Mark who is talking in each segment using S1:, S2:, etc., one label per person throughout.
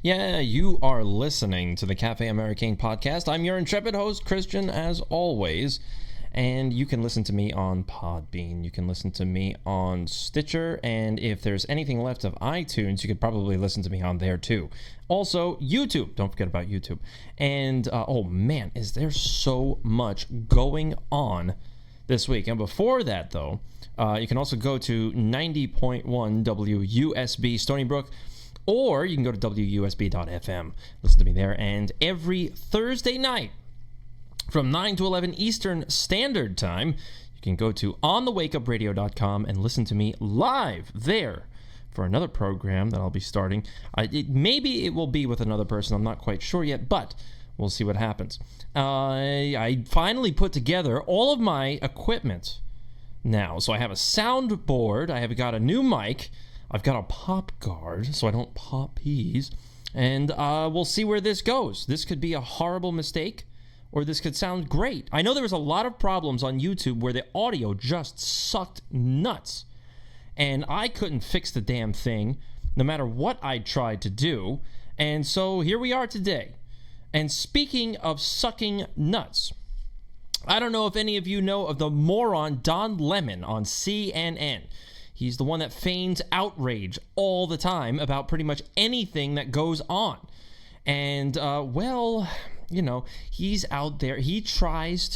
S1: Yeah, you are listening to the Cafe Americain podcast. I'm your intrepid host, Christian, as always. And you can listen to me on Podbean. You can listen to me on Stitcher. And if there's anything left of iTunes, you could probably listen to me on there too. Also, YouTube. Don't forget about YouTube. And, oh man, is there so much going on this week. And before that, though, you can also go to 90.1 WUSB Stony Brook, or you can go to WUSB.FM. Listen to me there. And every Thursday night from 9 to 11 Eastern Standard Time, you can go to onthewakeupradio.com and listen to me live there for another program that I'll be starting. Maybe it will be with another person. I'm not quite sure yet, but we'll see what happens. I finally put together all of my equipment now. So I have a soundboard. I have got a new mic. I've got a pop guard so I don't pop peas. And we'll see where this goes. This could be a horrible mistake, or this could sound great. I know there was a lot of problems on YouTube where the audio just sucked nuts. And I couldn't fix the damn thing, no matter what I tried to do. And so here we are today. And speaking of sucking nuts, I don't know if any of you know of the moron Don Lemon on CNN. He's the one that feigns outrage all the time about pretty much anything that goes on. And, well, you know, he's out there. He tries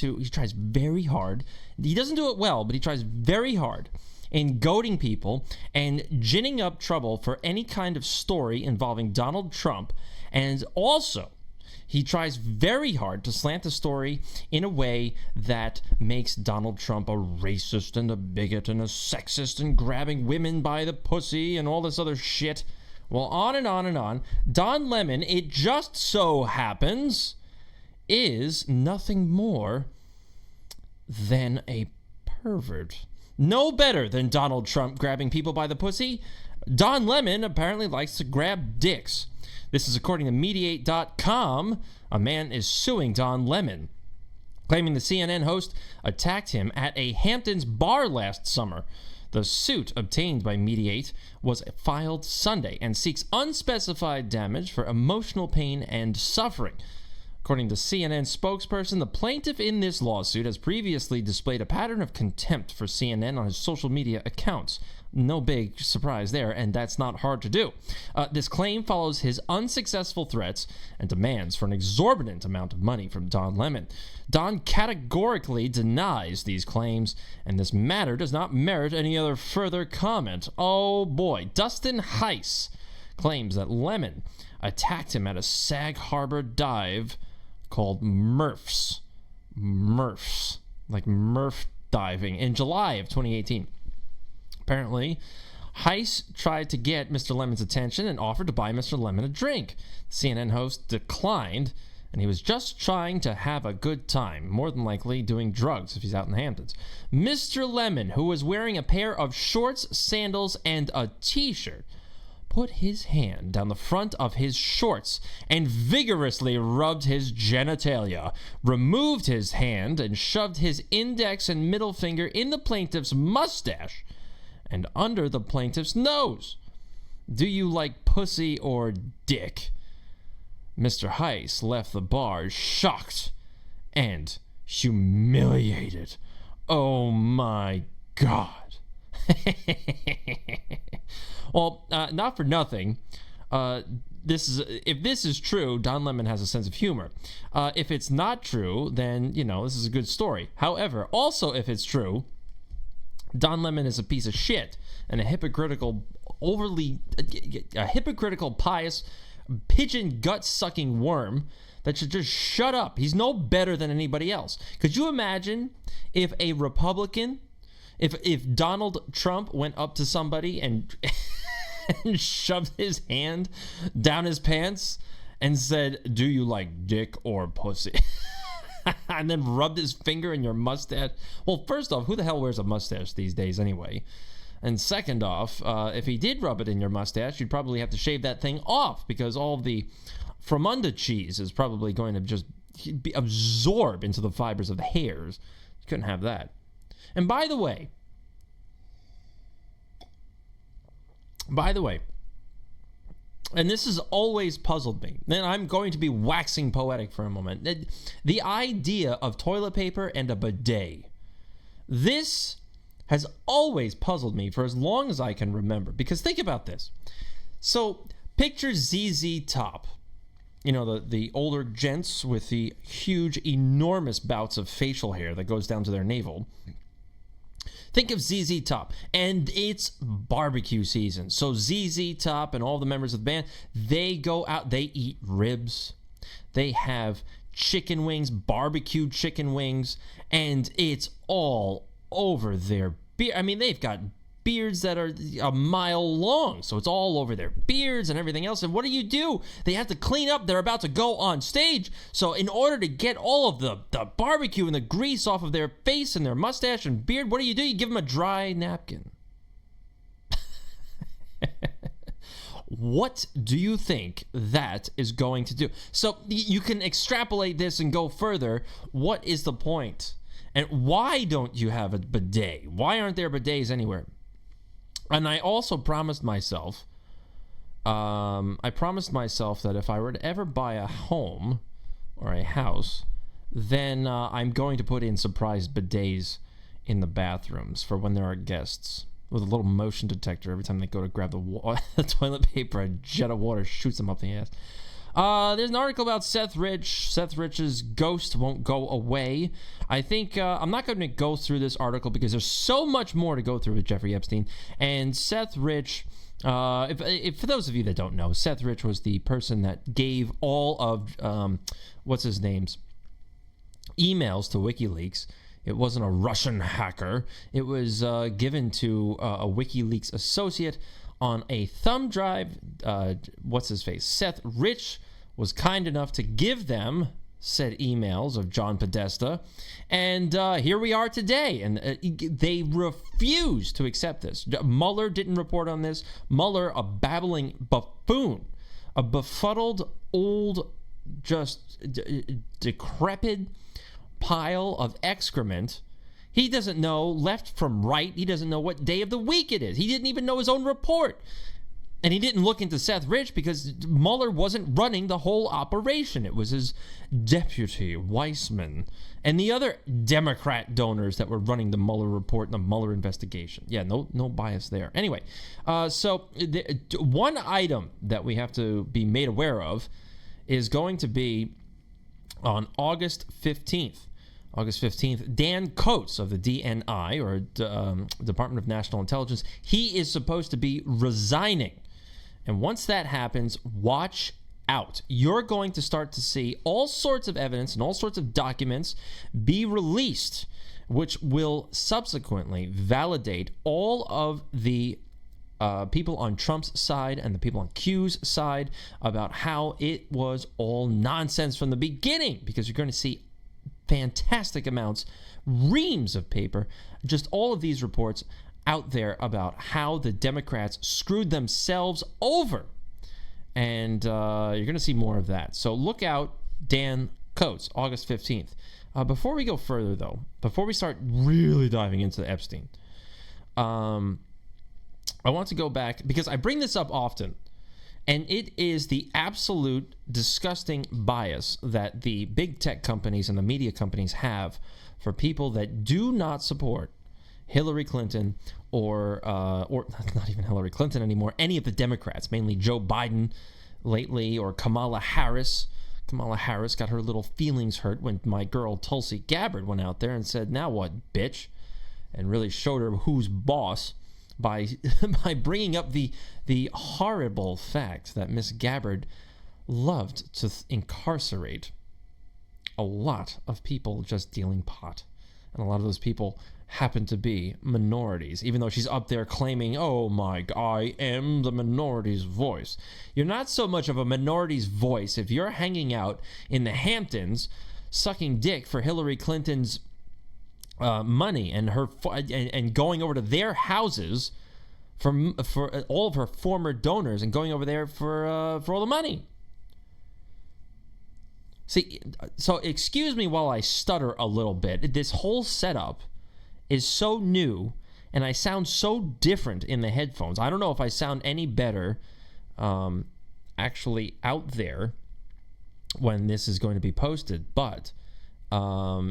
S1: very hard. He doesn't do it well, but he tries very hard in goading people and ginning up trouble for any kind of story involving Donald Trump. And also, he tries very hard to slant the story in a way that makes Donald Trump a racist and a bigot and a sexist and grabbing women by the pussy and all this other shit. Well, on and on and on. Don Lemon, it just so happens, is nothing more than a pervert. No better than Donald Trump grabbing people by the pussy. Don Lemon apparently likes to grab dicks. This is according to Mediate.com. A man is suing Don Lemon, claiming the CNN host attacked him at a Hamptons bar last summer. The suit, obtained by Mediate, was filed Sunday and seeks unspecified damage for emotional pain and suffering. According to CNN spokesperson, the plaintiff in this lawsuit has previously displayed a pattern of contempt for CNN on his social media accounts. No big surprise there, and that's not hard to do. This claim follows his unsuccessful threats and demands for an exorbitant amount of money from Don Lemon. Don categorically denies these claims, and this matter does not merit any other further comment. Oh boy, Dustin Heiss claims that Lemon attacked him at a Sag Harbor dive called Murph's, like Murph diving, in July of 2018. Apparently, Heiss tried to get Mr. Lemon's attention and offered to buy Mr. Lemon a drink. The CNN host declined, and he was just trying to have a good time, more than likely doing drugs if he's out in the Hamptons. Mr. Lemon, who was wearing a pair of shorts, sandals, and a t-shirt, put his hand down the front of his shorts and vigorously rubbed his genitalia, removed his hand, and shoved his index and middle finger in the plaintiff's mustache and under the plaintiff's nose. Do you like pussy or dick? Mr. Heiss left the bar shocked and humiliated. Oh my God. Well, not for nothing. If this is true, Don Lemon has a sense of humor. If it's not true, then, you know, this is a good story. However, also if it's true, Don Lemon is a piece of shit and a hypocritical, pious, pigeon gut-sucking worm that should just shut up. He's no better than anybody else. Could you imagine if a Republican, if Donald Trump went up to somebody and and shoved his hand down his pants and said, "Do you like dick or pussy?" and then rubbed his finger in your mustache? Well, first off, who the hell wears a mustache these days anyway? And second off, if he did rub it in your mustache, you'd probably have to shave that thing off because all the fromunda cheese is probably going to just absorb into the fibers of the hairs. You couldn't have that. And by the way, And this has always puzzled me. And I'm going to be waxing poetic for a moment. The idea of toilet paper and a bidet. This has always puzzled me for as long as I can remember. Because think about this. So picture ZZ Top. You know, the older gents with the huge, enormous bouts of facial hair that goes down to their navel. Think of ZZ Top, and it's barbecue season. So ZZ Top and all the members of the band, they go out, they eat ribs. They have chicken wings, barbecued chicken wings, and it's all over their beard. I mean, they've got beards that are a mile long, so it's all over their beards and everything else. And what do? They have to clean up. They're about to go on stage, so in order to get all of the barbecue and the grease off of their face and their mustache and beard, what do? You give them a dry napkin. What do you think that is going to do? So you can extrapolate this and go further. What is the point? And why don't you have a bidet? Why aren't there bidets anywhere? And I also promised myself, that if I were to ever buy a home or a house, then I'm going to put in surprise bidets in the bathrooms for when there are guests, with a little motion detector. Every time they go to grab the toilet paper, a jet of water shoots them up the ass. There's an article about Seth Rich. Seth Rich's ghost won't go away. I think I'm not going to go through this article because there's so much more to go through with Jeffrey Epstein. And Seth Rich, if for those of you that don't know, Seth Rich was the person that gave all of, emails to WikiLeaks. It wasn't a Russian hacker. It was given to a WikiLeaks associate on a thumb drive. Seth Rich was kind enough to give them said emails of John Podesta, and here we are today, and they refuse to accept this. Mueller didn't report on this. Mueller, a babbling buffoon, a befuddled, old, just decrepit pile of excrement. He doesn't know left from right. He doesn't know what day of the week it is. He didn't even know his own report. And he didn't look into Seth Rich because Mueller wasn't running the whole operation. It was his deputy, Weissman, and the other Democrat donors that were running the Mueller report and the Mueller investigation. Yeah, no bias there. Anyway, one item that we have to be made aware of is going to be on August 15th. August 15th, Dan Coates of the DNI, or Department of National Intelligence, he is supposed to be resigning. And once that happens, watch out. You're going to start to see all sorts of evidence and all sorts of documents be released, which will subsequently validate all of the people on Trump's side and the people on Q's side about how it was all nonsense from the beginning, because you're going to see fantastic amounts, reams of paper, just all of these reports out there about how the Democrats screwed themselves over. And you're going to see more of that. So look out, Dan Coates, August 15th. Before we go further, though, before we start really diving into Epstein, I want to go back, because I bring this up often, and it is the absolute disgusting bias that the big tech companies and the media companies have for people that do not support Hillary Clinton or not even Hillary Clinton anymore, any of the Democrats, mainly Joe Biden lately, or Kamala Harris. Kamala Harris got her little feelings hurt when my girl Tulsi Gabbard went out there and said, "Now what, bitch?" and really showed her who's boss by bringing up the horrible fact that Miss Gabbard loved to incarcerate a lot of people just dealing pot. And a lot of those people happen to be minorities, even though she's up there claiming, "Oh my God, I am the minority's voice." You're not so much of a minority's voice if you're hanging out in the Hamptons sucking dick for Hillary Clinton's money and her and going over to their houses for all of her former donors and going over there for all the money. See, so excuse me while I stutter a little bit. This whole setup is so new, and I sound so different in the headphones. I don't know if I sound any better actually out there when this is going to be posted, but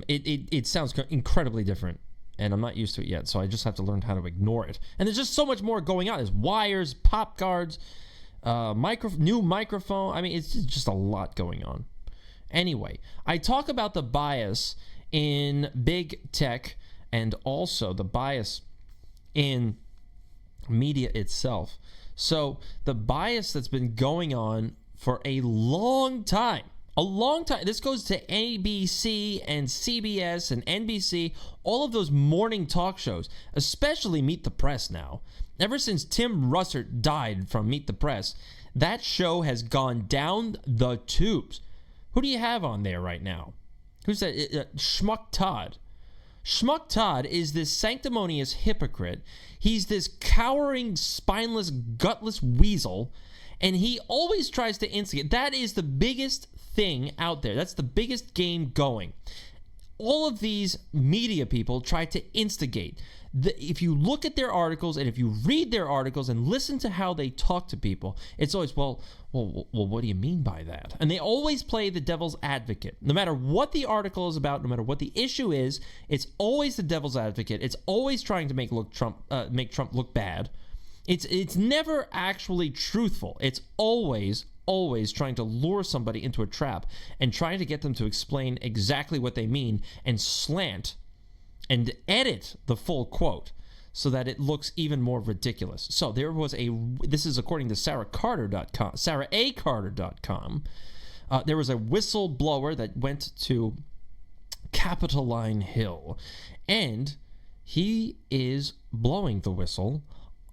S1: it sounds incredibly different, and I'm not used to it yet, so I just have to learn how to ignore it. And there's just so much more going on. There's wires, pop guards, new microphone. I mean, it's just a lot going on. Anyway, I talk about the bias in big tech and also the bias in media itself. So the bias that's been going on for a long time. This goes to ABC and CBS and NBC, all of those morning talk shows, especially Meet the Press now. Ever since Tim Russert died from Meet the Press, that show has gone down the tubes. Who do you have on there right now? Who's that? Schmuck Todd. Schmuck Todd is this sanctimonious hypocrite. He's this cowering, spineless, gutless weasel, and he always tries to instigate. That is the biggest thing out there. That's the biggest game going. All of these media people try to instigate. If you look at their articles and if you read their articles and listen to how they talk to people, it's always, well, what do you mean by that? And they always play the devil's advocate. No matter what the article is about, no matter what the issue is, it's always the devil's advocate. It's always trying to make Trump look bad. It's never actually truthful. It's always trying to lure somebody into a trap and trying to get them to explain exactly what they mean and slant and edit the full quote so that it looks even more ridiculous. So this is according to SarahACarter.com. There was a whistleblower that went to Capitoline Hill, and he is blowing the whistle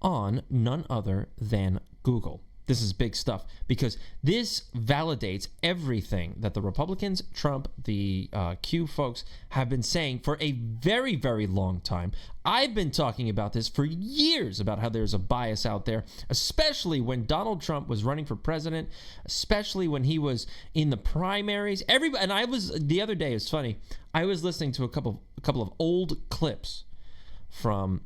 S1: on none other than Google. This is big stuff because this validates everything that the Republicans, Trump, the Q folks have been saying for a very, very long time. I've been talking about this for years, about how there's a bias out there, especially when Donald Trump was running for president, especially when he was in the primaries. The other day, it's funny, I was listening to a couple of old clips from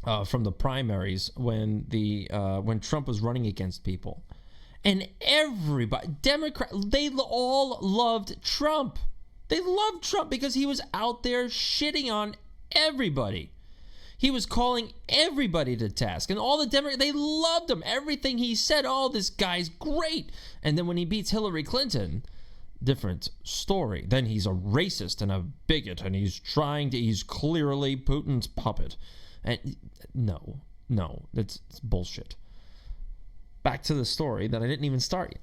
S1: the primaries when Trump was running against people, and everybody, they all loved Trump. They loved Trump because he was out there shitting on everybody. He was calling everybody to task, and all the Democrats, they loved him. Everything he said, oh, this guy's great. And then when he beats Hillary Clinton, different story. Then he's a racist and a bigot, and he's clearly Putin's puppet. And no, it's bullshit. Back to the story that I didn't even start yet.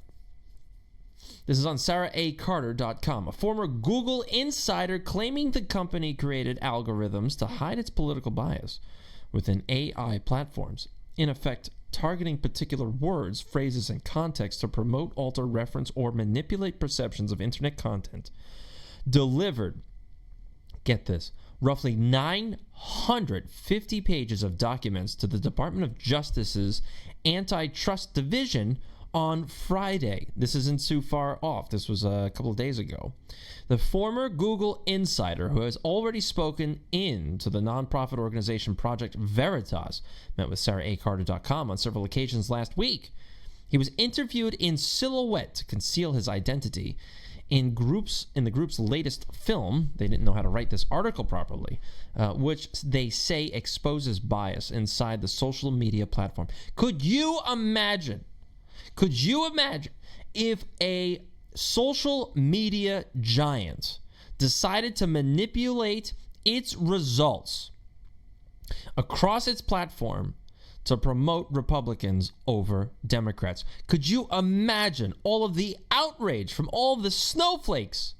S1: This is on SarahACarter.com. A former Google insider claiming the company created algorithms to hide its political bias within AI platforms, in effect targeting particular words, phrases, and context to promote, alter, reference, or manipulate perceptions of internet content, delivered, get this, roughly 950 pages of documents to the Department of Justice's Antitrust Division on Friday. This isn't too far off. This was a couple of days ago. The former Google insider, who has already spoken in to the nonprofit organization Project Veritas, met with SarahACarter.com on several occasions last week. He was interviewed in silhouette to conceal his identity in the group's latest film. They didn't know how to write this article properly, which they say exposes bias inside the social media platform. Could you imagine if a social media giant decided to manipulate its results across its platform to promote Republicans over Democrats? Could you imagine all of the outrage from all the snowflakes?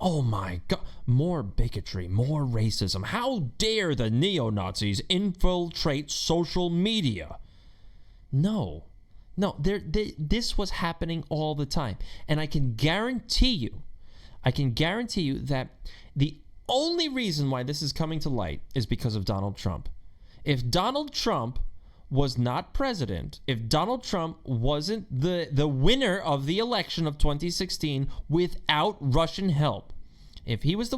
S1: Oh my God, more bigotry, more racism. How dare the neo-Nazis infiltrate social media? No, this was happening all the time. And I can guarantee you that the only reason why this is coming to light is because of Donald Trump. If Donald Trump was not president, if Donald Trump wasn't the winner of the election of 2016 without Russian help, if he was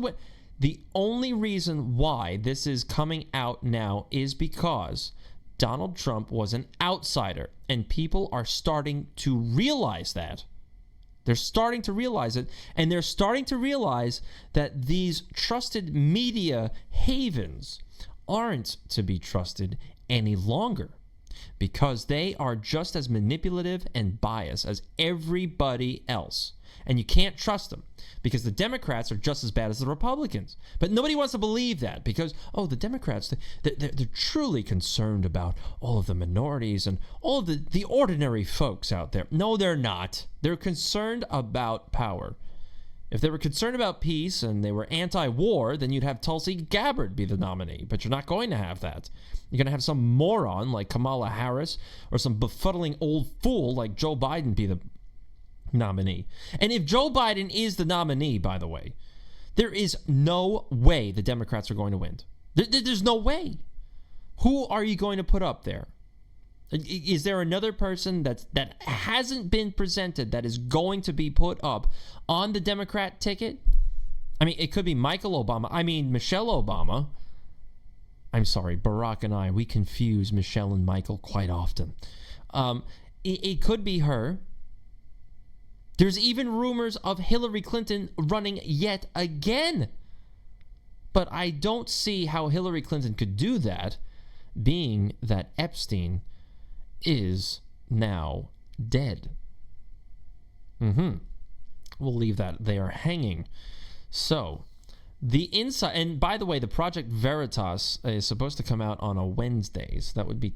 S1: the only reason why this is coming out now is because Donald Trump was an outsider, and people are starting to realize that. They're starting to realize it, and they're starting to realize that these trusted media havens aren't to be trusted any longer, because they are just as manipulative and biased as everybody else. And you can't trust them, because the Democrats are just as bad as the Republicans. But nobody wants to believe that, because, the Democrats, they're truly concerned about all of the minorities and all of the ordinary folks out there. No, they're not. They're concerned about power. If they were concerned about peace and they were anti-war, then you'd have Tulsi Gabbard be the nominee. But you're not going to have that. You're going to have some moron like Kamala Harris or some befuddling old fool like Joe Biden be the nominee. And if Joe Biden is the nominee, by the way, there is no way the Democrats are going to win. There's no way. Who are you going to put up there? Is there another person that hasn't been presented that is going to be put up on the Democrat ticket? I mean, it could be Michelle Obama. I'm sorry, Barack and I, we confuse Michelle and Michael quite often. It could be her. There's even rumors of Hillary Clinton running yet again. But I don't see how Hillary Clinton could do that, being that Epstein is now dead. We'll leave that there hanging. So, the inside, and by the way, the Project Veritas is supposed to come out on a Wednesday. So that would be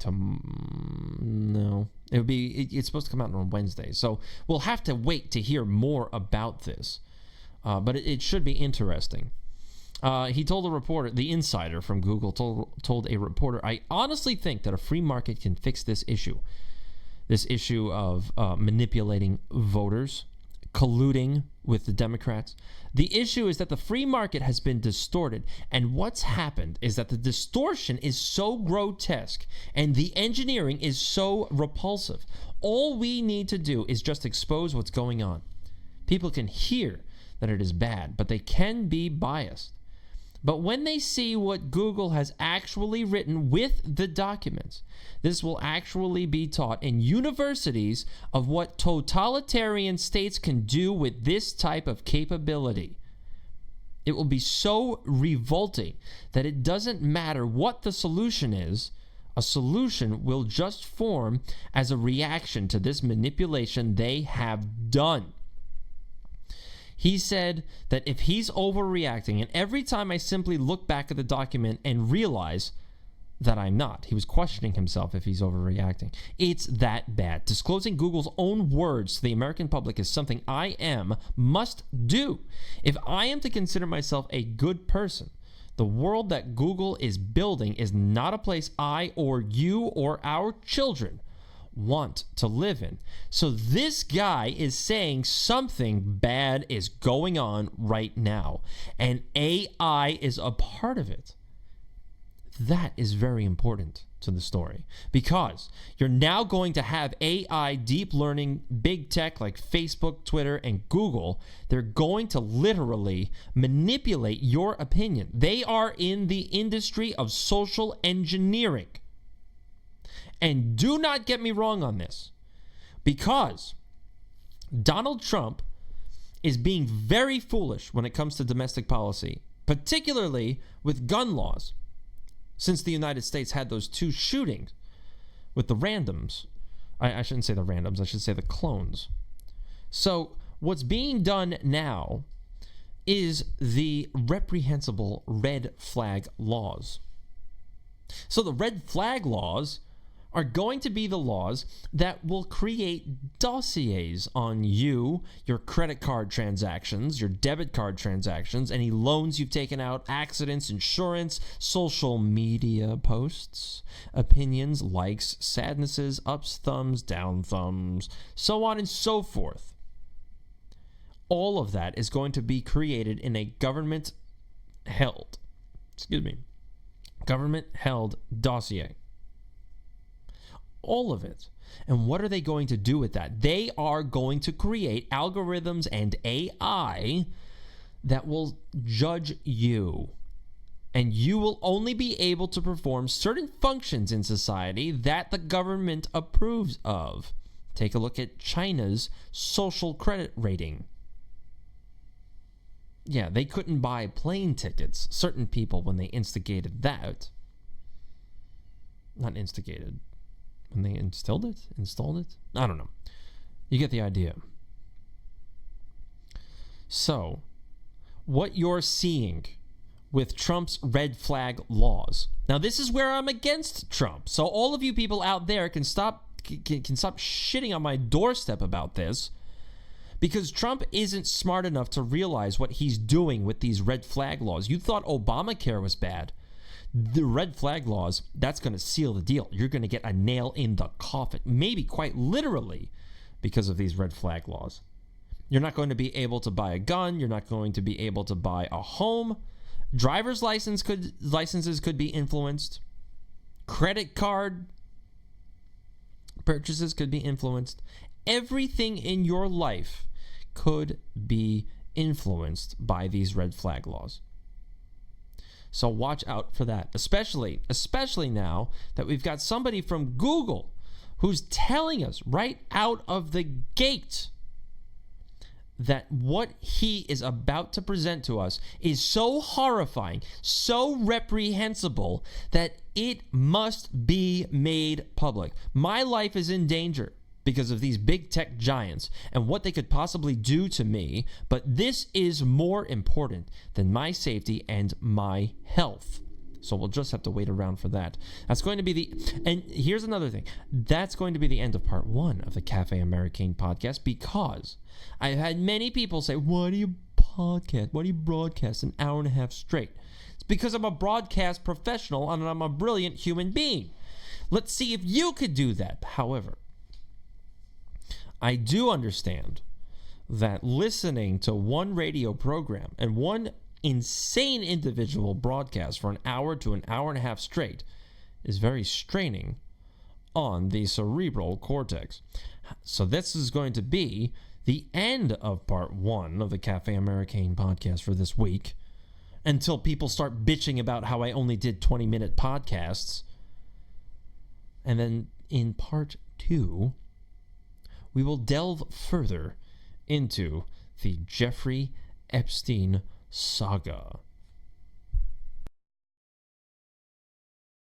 S1: it's supposed to come out on Wednesday. So we'll have to wait to hear more about this. But it should be interesting. He told a reporter, the insider from Google told a reporter, "I honestly think that a free market can fix this issue of manipulating voters, colluding with the Democrats. The issue is that the free market has been distorted, and what's happened is that the distortion is so grotesque and the engineering is so repulsive. All we need to do is just expose what's going on. People can hear that it is bad, but they can be biased. But when they see what Google has actually written with the documents, this will actually be taught in universities of what totalitarian states can do with this type of capability. It will be so revolting that it doesn't matter what the solution is. A solution will just form as a reaction to this manipulation they have done." He said that if he's overreacting, and every time I simply look back at the document and realize that I'm not, he was questioning himself if he's overreacting. It's that bad. Disclosing Google's own words to the American public is something I must do. If I am to consider myself a good person, the world that Google is building is not a place I or you or our children want to live in. So this guy is saying something bad is going on right now, and AI is a part of it. That is very important to the story, because you're now going to have AI, deep learning, big tech like Facebook, Twitter, and Google. They're going to literally manipulate your opinion. They are in the industry of social engineering. And do not get me wrong on this, because Donald Trump is being very foolish when it comes to domestic policy, particularly with gun laws, since the United States had those 2 shootings with the randoms. I shouldn't say the randoms, I should say the clones. So what's being done now is the reprehensible red flag laws. So the red flag laws are going to be the laws that will create dossiers on you, your credit card transactions, your debit card transactions, any loans you've taken out, accidents, insurance, social media posts, opinions, likes, sadnesses, ups, thumbs, down thumbs, so on and so forth. All of that is going to be created in a government-held dossier. All of it. And what are they going to do with that? They are going to create algorithms and AI that will judge you. And you will only be able to perform certain functions in society that the government approves of. Take a look at China's social credit rating. Yeah, they couldn't buy plane tickets. Certain people, when they instigated that. Not instigated. When they installed it? I don't know. You get the idea. So, what you're seeing with Trump's red flag laws. Now, this is where I'm against Trump. So all of you people out there can stop shitting on my doorstep about this, because Trump isn't smart enough to realize what he's doing with these red flag laws. You thought Obamacare was bad. The red flag laws, that's going to seal the deal. You're going to get a nail in the coffin, maybe quite literally, because of these red flag laws. You're not going to be able to buy a gun. You're not going to be able to buy a home. Driver's licenses could be influenced. Credit card purchases could be influenced. Everything in your life could be influenced by these red flag laws. So watch out for that, especially now that we've got somebody from Google who's telling us right out of the gate that what he is about to present to us is so horrifying, so reprehensible, that it must be made public. My life is in danger because of these big tech giants and what they could possibly do to me, but this is more important than my safety and my health. So we'll just have to wait around for that. That's going to be and here's another thing. That's going to be the end of part 1 of the Cafe Americain podcast, because I've had many people say, why do you podcast? Why do you broadcast an hour and a half straight? It's because I'm a broadcast professional and I'm a brilliant human being. Let's see if you could do that. However, I do understand that listening to one radio program and one insane individual broadcast for an hour to an hour and a half straight is very straining on the cerebral cortex. So this is going to be the end of part 1 of the Cafe Americain podcast for this week, until people start bitching about how I only did 20-minute podcasts. And then in part 2, we will delve further into the Jeffrey Epstein saga.